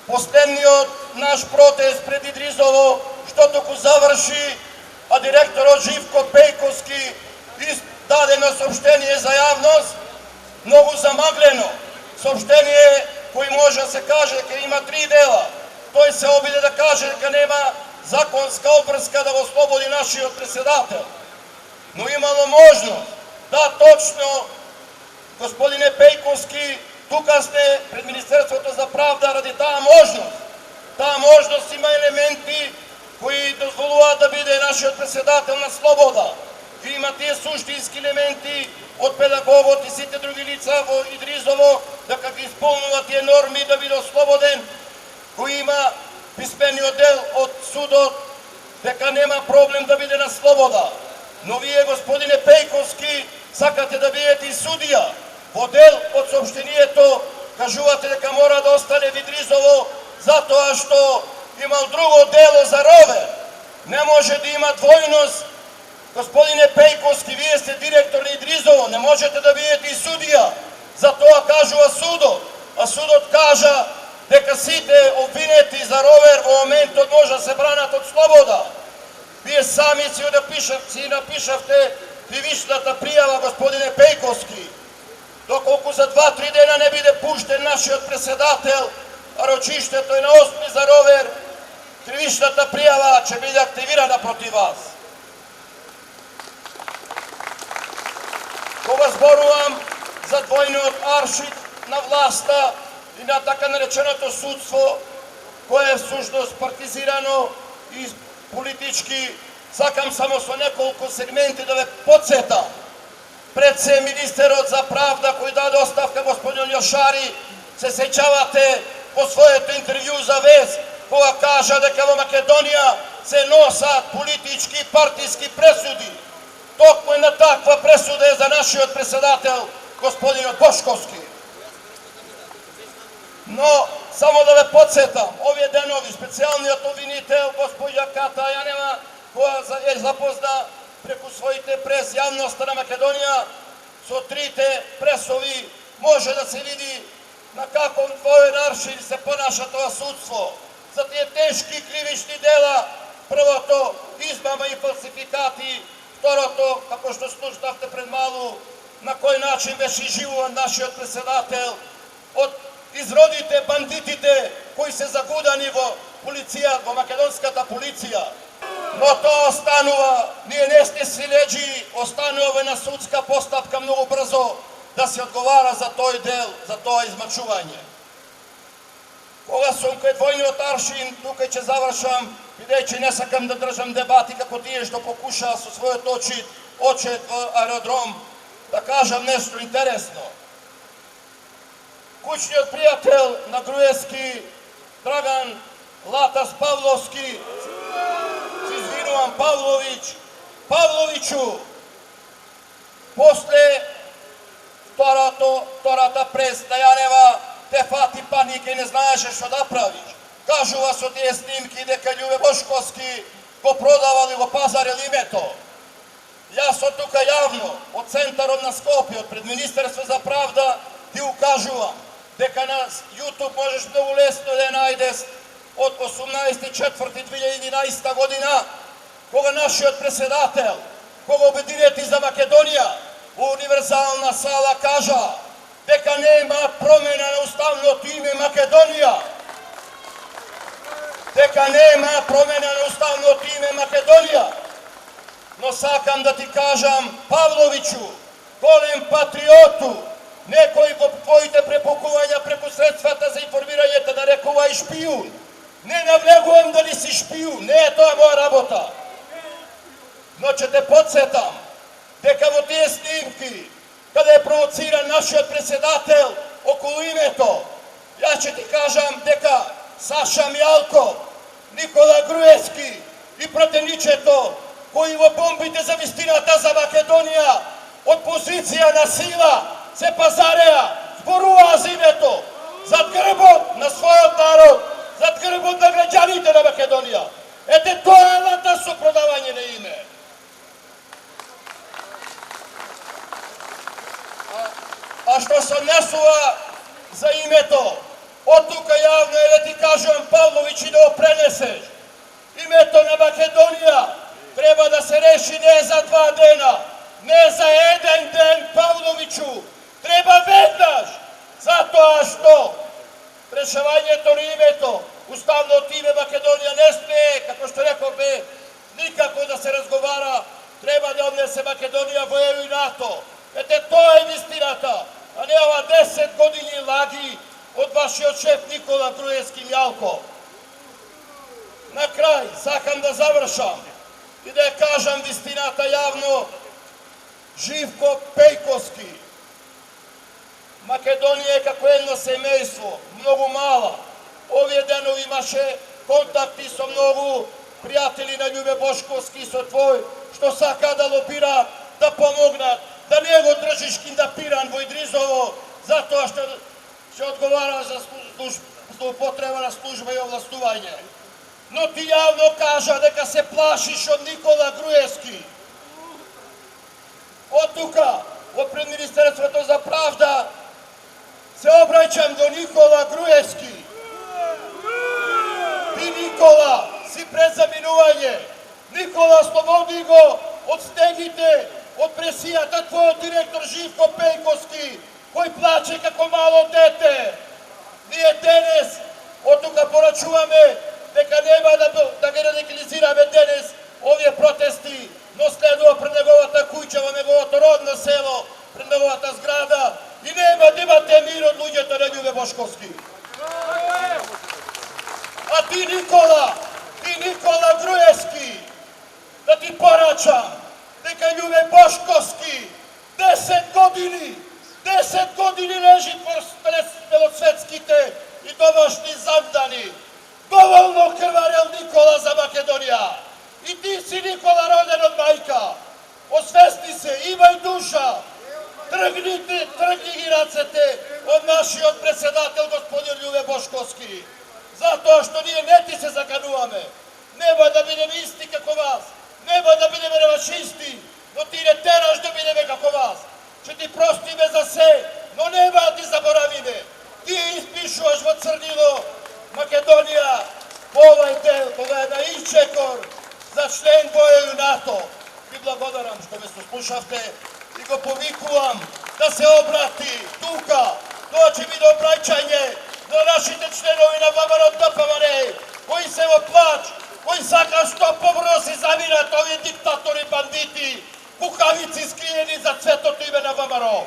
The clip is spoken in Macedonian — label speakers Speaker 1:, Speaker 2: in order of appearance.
Speaker 1: Последниот наш протест пред Идризово, што току заврши, а директорот Живко Пејковски даде на сообщение за јавност, многу замаглено. Сообщение кој може да се каже дека има 3 дела. Тој се обиде да каже дека нема законска обврска да го ослободи нашиот председател. Но имало можност. Да, точно, господине Пејковски, тука сте пред Министерството за правда ради таа можност. Таа можност има елементи кои дозволуваат да биде нашиот председател на слобода. И има тие суштински елементи од педагогот и сите други лица во Идризово дека ги исполнуваат тие норми да биде ослободен, кој има писмениот дел од судот дека нема проблем да биде на слобода. Но вие, господине Пејковски, сакате да бидете и судија. Во дел од сообщението кажувате дека мора да остане во Идризово затоа што имал друго дело за ровер. Не може да има двојност. Господине Пејковски, вие сте директор на Идризово, не можете да бидете и судија. Затоа кажува судот. А судот кажа дека сите обвинети за ровер во моментот може да се бранат од слобода. Вие сами си напишавте кривичната пријава, господине Пејковски. Доколку за 2-3 дена не биде пуштен нашиот председател, а рочиштето е на 8 за ровер, кривичната пријава ќе биде активирана против вас. Кога зборувам за двојниот аршин на власта и на така нареченото судство, кое е всушност партизирано и политички, сакам само со неколку сегменти да ве подсетам. Пред се министерот за правда кој даде оставка господин Јошари, се сеќавате во своето интервју за Вест, кога кажа дека во Македонија се носат политички и партиски пресуди. Токму на таква пресуда е за нашиот председател, господинот Бошковски. Но, само да ве подсетам, овие денови специјалниот обвинител, господја Ката Јанева, која е запозна преку своите прес јавноста на Македонија, со 3 пресови може да се види на каков двоен аршин се понаша тоа судство. За тие тешки кривични дела, првото, измама и фалсификати, второто, како што слушнавте пред малу, на кој начин беше живуван нашиот председател од изродите, бандитите, кои се загудани во полиција, во македонската полиција. Но тоа останува, ние не сте силеđи, останува една судска постапка многу брзо да се одговара за тој дел, за тоа измачување. Кога сум кај двојниот аршин, тука ќе завршам, бидејќи не сакам да држам дебати како тие што покуша со својот очет во аеродром, да кажам нешто интересно. Куќниот пријател на Груевски, Драган Латас Павловски, се извинувам, Павловичу, после втората преста Јанева, те фати паника и не знаеше што да правиш. Кажува со тие снимки дека Љубе Бошковски го продавал и го пазарил името. Јас од тука јавно, од центарот на Скопје, пред Министерство за правда, ти укажувам дека на YouTube можеш многу лесно да ја најдеш од 18.4.2011 година, кога нашиот председател, кога Обединети за Македонија во универзална сала кажа дека нема промена на уставното име Македонија. Дека нема промена на уставното име Македонија. Но сакам да ти кажам, Павловичу, голем патриоту, некој во твоите препокувања преку средствата за информирањето да рекува и шпијун. Не навлегувам дали си шпијун, не е тоа моја работа. Но ќе те подсетам дека во тие снимки, каде е провоциран нашиот председател околу името, јас ќе ти кажам дека Саша Мјалков, Никола Груевски и пратеничето, кои во бомбите за вистината за Македонија од позиција на сила се пазареа, зборуваа за името, зад грбот на својот народ, зад грбот на граѓаните на Македонија. Ете тоа е алата со продавање на име. А што се однесува за името, од тука javno je da ti kažem, Pavlović, i da ovo preneseš. Imето na Makedonija treba da se reši ne za 2 dena, ne za 1 den, Pavloviću, treba vednaš, zato što rešavanje to nije imето, ustavno time Makedonija ne smije, kako što rekao be, nikako da se razgovara, treba da odnese Makedonija vojeju i NATO. Ete, to je istinata, a ne ova 10 godini lagi od vaših od šef Nikola Gruevski Mjalko. Na kraj, sakam da završam i da je kažem istinata javno, Živko Pejkovski. Makedonija je kako jedno semejstvo, mnogo mala. Ovije denovi imaše kontakti sa mnogo prijatelji na Ljube Boškovski so tvoj, što saka da lobira, da pomogna, da njego držiš kindapiran Vojdrizovo, zato što se odgovara za zloupotrebana služba i ovlastuvanje. No ti javno kaža neka se plašiš od Nikola Gruevski. Od tuka, opred Ministarstva za pravda, se obraćam do Nikola Gruevski. Ti Nikola, si pred zaminovanje. Nikola, slobodi go, odstegnite od presijata tvoj direktor Živko Pejkovski, koji plaće kako malo dete. Nije denes, od tuka poračuvame, neka nema da ga radikalizirame denes, ovdje protesti, no sleduo pred njegovata kućava, njegovato rodno selo, pred njegovata zgrada i nema da imate mir od luđeta na Ljube Boškovski. A ti Nikola Gruevski, da ti poračam, neka Ljube Boškovski 10 godini leži belosvetskite i domašni zamdani. Dovoljno krvarel Nikola za Makedonija. I ti si Nikola roden od majka. Osvesti se, imaj duša. Trgni i racete od naši od presedatel gospodin Ljube Boškovski. Zato što nije neti se zakanuvame. Nema da budem isti kako vas. Nema da budem revašisti. No ti ne teraš da budeme kako vas. Če ti prosti me za se, no nema ti zaboravi me. Ti ispišuš vo crnilo Makedonija, ovaj del koga je na iščekor za člen bojeju NATO. I blagodaram što me slušavte i go povikuvam da se obrati tuka, doći mi do obraćanje do našite členovi na vamaro dopavare, koji se oplač, koji saka što pobrosi zavirat ovi diktatori banditi, kukavici skrijeni za cveto time na vamaro.